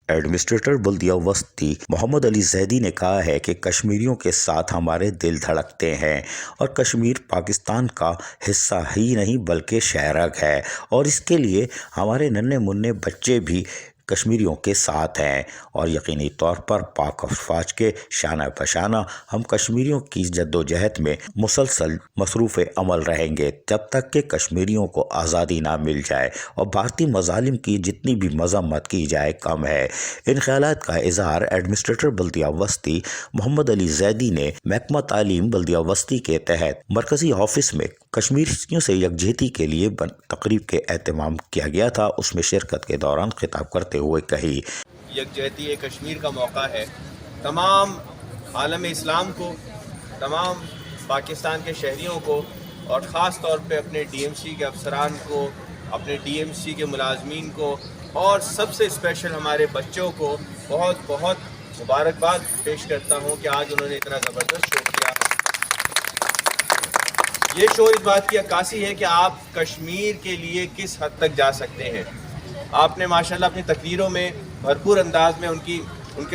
Administrator بلدیہ وسطی محمد علی زیدی نے کہا ہے کہ کشمیریوں کے ساتھ ہمارے دل دھڑکتے ہیں اور کشمیر پاکستان کا حصہ ہی نہیں بلکہ شہرک ہے، اور اس کے لیے ہمارے ننھے منھے بچے بھی کشمیریوں کے ساتھ ہیں، اور یقینی طور پر پاک افواج کے شانہ بشانہ ہم کشمیریوں کی جدوجہد میں مسلسل مصروف عمل رہیں گے جب تک کہ کشمیریوں کو آزادی نہ مل جائے، اور بھارتی مظالم کی جتنی بھی مذمت کی جائے کم ہے۔ ان خیالات کا اظہار ایڈمنسٹریٹر بلدیہ وسطی محمد علی زیدی نے محکمہ تعلیم بلدیہ وسطی کے تحت مرکزی آفس میں کشمیریوں سے یکجہتی کے لیے تقریب کے اہتمام کیا گیا تھا، اس میں شرکت کے دوران خطاب کرتے ہوئے کہی۔ یکجہتی کشمیر کا موقع ہے، تمام عالم اسلام کو، تمام پاکستان کے شہریوں کو، اور خاص طور پہ اپنے ڈی ایم سی کے افسران کو، اپنے ڈی ایم سی کے ملازمین کو، اور سب سے اسپیشل ہمارے بچوں کو بہت بہت مبارکباد پیش کرتا ہوں کہ آج انہوں نے اتنا زبردست شو کیا۔ یہ شو اس بات کی عکاسی ہے کہ آپ کشمیر کے لیے کس حد تک جا سکتے ہیں۔ آپ نے ماشاءاللہ اپنی تقریروں میں بھرپور انداز میں ان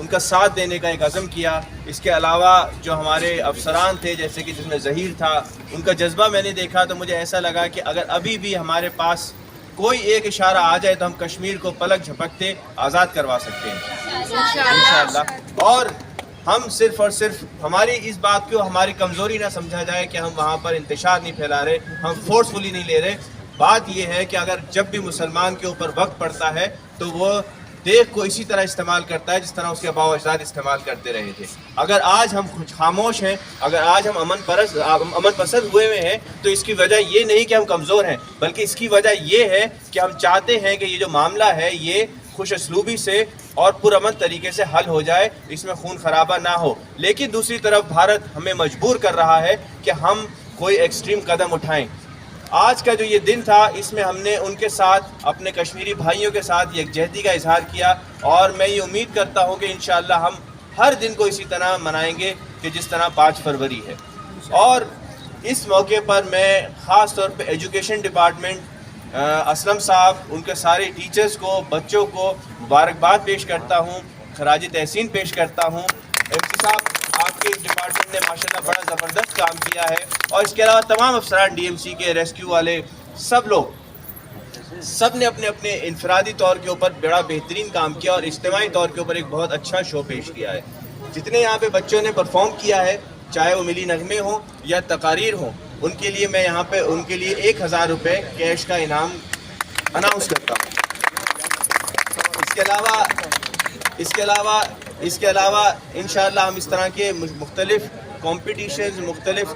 کا ساتھ دینے کا ایک عزم کیا۔ اس کے علاوہ جو ہمارے افسران تھے، جیسے کہ جس میں ظہیر تھا، ان کا جذبہ میں نے دیکھا تو مجھے ایسا لگا کہ اگر ابھی بھی ہمارے پاس کوئی ایک اشارہ آ جائے تو ہم کشمیر کو پلک جھپکتے آزاد کروا سکتے ہیں انشاءاللہ۔ اور ہم صرف اور صرف ہماری اس بات کو ہماری کمزوری نہ سمجھا جائے کہ ہم وہاں پر انتشار نہیں پھیلا رہے، ہم فورسفلی نہیں لے رہے۔ بات یہ ہے کہ اگر جب بھی مسلمان کے اوپر وقت پڑتا ہے تو وہ دیکھ کو اسی طرح استعمال کرتا ہے جس طرح اس کے آباء و اجداد استعمال کرتے رہے تھے۔ اگر آج ہم خاموش ہیں، اگر آج ہم امن پسند ہوئے ہیں تو اس کی وجہ یہ نہیں کہ ہم کمزور ہیں، بلکہ اس کی وجہ یہ ہے کہ ہم چاہتے ہیں کہ یہ جو معاملہ ہے یہ خوش اسلوبی سے اور پرامن طریقے سے حل ہو جائے، اس میں خون خرابہ نہ ہو۔ لیکن دوسری طرف بھارت ہمیں مجبور کر رہا ہے کہ ہم کوئی ایکسٹریم قدم اٹھائیں۔ آج کا جو یہ دن تھا، اس میں ہم نے ان کے ساتھ، اپنے کشمیری بھائیوں کے ساتھ یکجہتی کا اظہار کیا، اور میں یہ امید کرتا ہوں کہ انشاءاللہ ہم ہر دن کو اسی طرح منائیں گے کہ جس طرح 5 فروری ہے۔ اور اس موقع پر میں خاص طور پہ ایجوکیشن ڈپارٹمنٹ، اسلم صاحب، ان کے سارے ٹیچرز کو، بچوں کو مبارکباد پیش کرتا ہوں، خراج تحسین پیش کرتا ہوں۔ ایم سی صاحب، آپ کے ڈپارٹمنٹ نے ماشاءاللہ بڑا زبردست کام کیا ہے، اور اس کے علاوہ تمام افسران ڈی ایم سی کے، ریسکیو والے، سب نے اپنے اپنے انفرادی طور کے اوپر بڑا بہترین کام کیا، اور اجتماعی طور کے اوپر ایک بہت اچھا شو پیش کیا ہے۔ جتنے یہاں پہ بچوں نے پرفارم کیا ہے، چاہے وہ ملی نغمے ہوں یا تقاریر ہوں، ان کے لیے میں یہاں پہ ان کے لیے 1000 روپے کیش کا انعام اناؤنس کرتا ہوں۔ اس کے علاوہ انشاءاللہ ہم اس طرح کے مختلف کمپٹیشنز، مختلف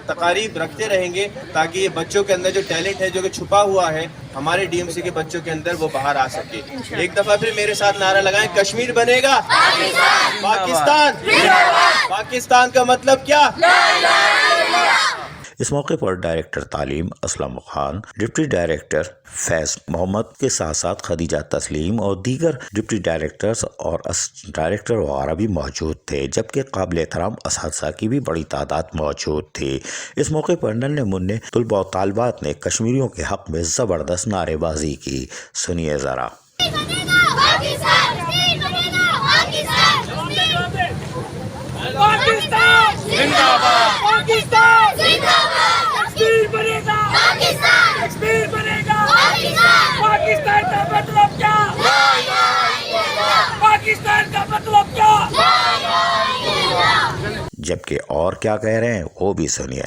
تقاریب رکھتے رہیں گے تاکہ یہ بچوں کے اندر جو ٹیلنٹ ہے، جو کہ چھپا ہوا ہے ہمارے ڈی ایم سی کے بچوں کے اندر، وہ باہر آ سکے۔ ایک دفعہ پھر میرے ساتھ نعرہ لگائیں، کشمیر بنے گا پاکستان کا مطلب کیا؟ اس موقع پر ڈائریکٹر تعلیم اسلم خان، ڈپٹی ڈائریکٹر فیض محمد کے ساتھ ساتھ خدیجہ تسلیم اور دیگر ڈپٹی ڈائریکٹرز اور ڈائریکٹر وغیرہ بھی موجود تھے، جبکہ قابل احترام اساتذہ کی بھی بڑی تعداد موجود تھی۔ اس موقع پر ننھے منھے طلباء و طالبات نے کشمیریوں کے حق میں زبردست نعرے بازی کی، سنیے ذرا۔ جبکہ اور کیا کہہ رہے ہیں وہ بھی سنیے۔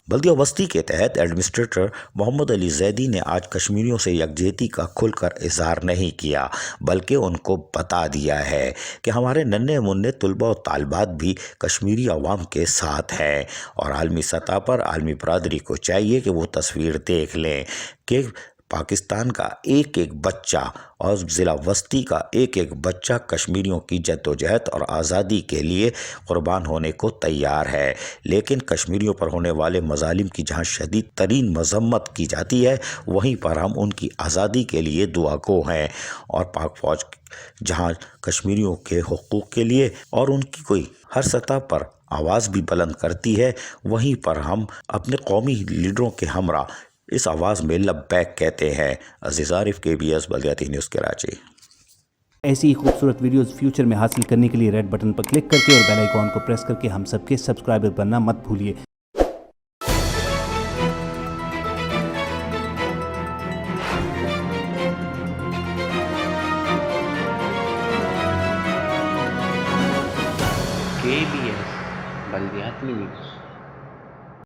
بلدیہ وسطی کے تحت ایڈمنسٹریٹر محمد علی زیدی نے آج کشمیریوں سے یکجہتی کا کھل کر اظہار نہیں کیا، بلکہ ان کو بتا دیا ہے کہ ہمارے ننھے منھے طلباء و طالبات بھی کشمیری عوام کے ساتھ ہیں، اور عالمی سطح پر عالمی برادری کو چاہیے کہ وہ تصویر دیکھ لیں کہ پاکستان کا ایک ایک بچہ اور ضلع وسطی کا ایک ایک بچہ کشمیریوں کی جدوجہد اور آزادی کے لیے قربان ہونے کو تیار ہے، لیکن کشمیریوں پر ہونے والے مظالم کی جہاں شدید ترین مذمت کی جاتی ہے، وہیں پر ہم ان کی آزادی کے لیے دعا گو ہیں، اور پاک فوج جہاں کشمیریوں کے حقوق کے لیے اور ان کی کوئی ہر سطح پر آواز بھی بلند کرتی ہے، وہیں پر ہم اپنے قومی لیڈروں کے ہمراہ اس آواز میں لبیک کہتے ہیں۔ عزیز عارف، KBS بلدیاتی نیوز کراچی۔ ایسی ہی خوبصورت ویڈیوز فیوچر میں حاصل کرنے کے لیے ریڈ بٹن پر کلک کر کے اور بیل آئیکن کو پریس کر کے ہم سب کے سبسکرائبر بننا مت بھولیے۔ KBS بلدیاتی نیوز